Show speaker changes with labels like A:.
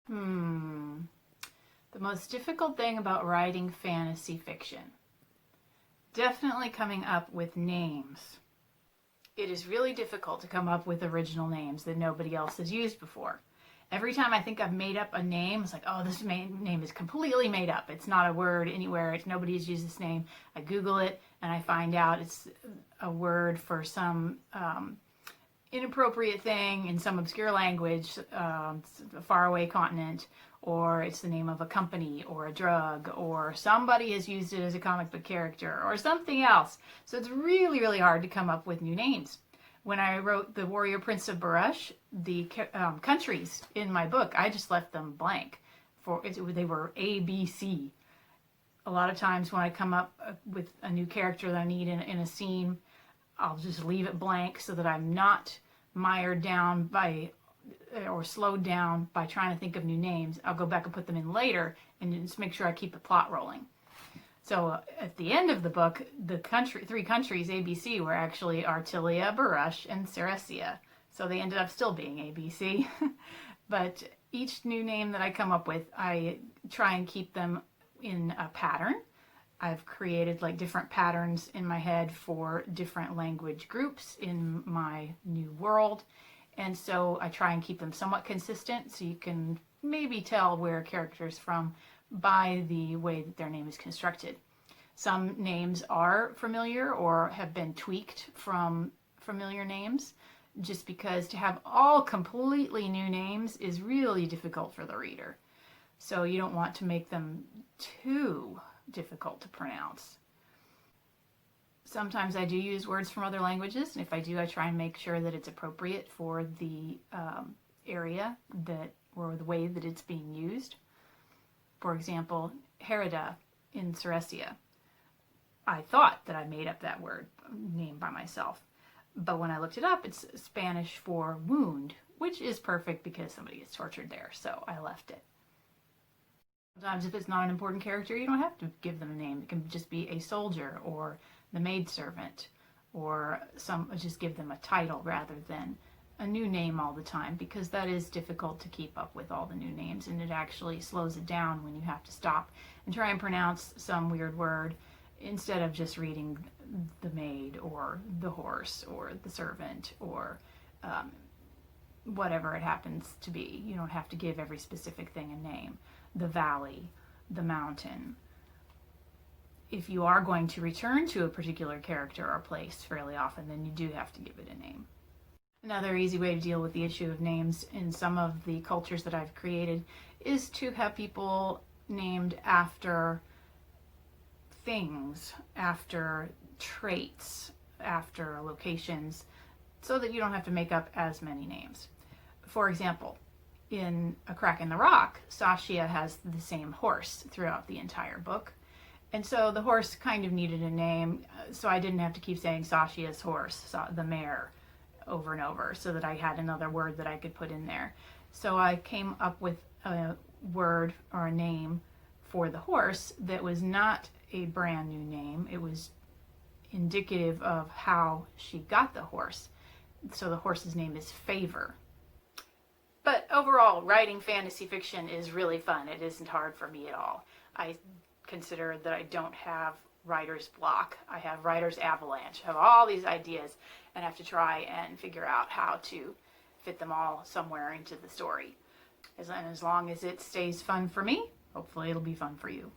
A: Hmm. The most difficult thing about writing fantasy fiction. Definitely coming up with names. It is really difficult to come up with original names that nobody else has used before. Every time I think I've made up a name, it's like, oh, this name is completely made up. It's not a word anywhere. Nobody has used this name. I Google it and I find out it's a word for some inappropriate thing in some obscure language, a faraway continent, or it's the name of a company or a drug, or somebody has used it as a comic book character or something else. So it's really, really hard to come up with new names. When I wrote The Warrior Prince of Barush, the countries in my book, I just left them blank. They were A, B, C. A lot of times when I come up with a new character that I need in a scene, I'll just leave it blank so that I'm not mired down by or slowed down by trying to think of new names. I'll go back and put them in later and just make sure I keep the plot rolling. So at the end of the book, the three countries, ABC, were actually Artilia, Barush, and Ceresia. So they ended up still being ABC. But each new name that I come up with, I try and keep them in a pattern. I've created like different patterns in my head for different language groups in my new world. And so I try and keep them somewhat consistent so you can maybe tell where a character is from by the way that their name is constructed. Some names are familiar or have been tweaked from familiar names, just because to have all completely new names is really difficult for the reader. So you don't want to make them too difficult to pronounce. Sometimes I do use words from other languages, and if I do, I try and make sure that it's appropriate for the area or the way that it's being used. For example, Herida in Ceresia. I thought that I made up that word name by myself, but when I looked it up, it's Spanish for wound, which is perfect because somebody gets tortured there, so I left it. Sometimes if it's not an important character, you don't have to give them a name. It can just be a soldier or the maidservant, or just give them a title rather than a new name all the time, because that is difficult to keep up with all the new names, and it actually slows it down when you have to stop and try and pronounce some weird word instead of just reading the maid or the horse or the servant or whatever it happens to be. You don't have to give every specific thing a name. The valley, the mountain. If you are going to return to a particular character or place fairly often, then you do have to give it a name. Another easy way to deal with the issue of names in some of the cultures that I've created is to have people named after things, after traits, after locations, so that you don't have to make up as many names. For example, in A Crack in the Rock, Sasha has the same horse throughout the entire book. And so the horse kind of needed a name, so I didn't have to keep saying Sasha's horse, the mare, over and over, so that I had another word that I could put in there. So I came up with a word or a name for the horse that was not a brand new name. It was indicative of how she got the horse. So the horse's name is Favor. But overall, writing fantasy fiction is really fun. It isn't hard for me at all. I consider that I don't have writer's block. I have writer's avalanche. I have all these ideas and have to try and figure out how to fit them all somewhere into the story. As long as it stays fun for me, hopefully it'll be fun for you.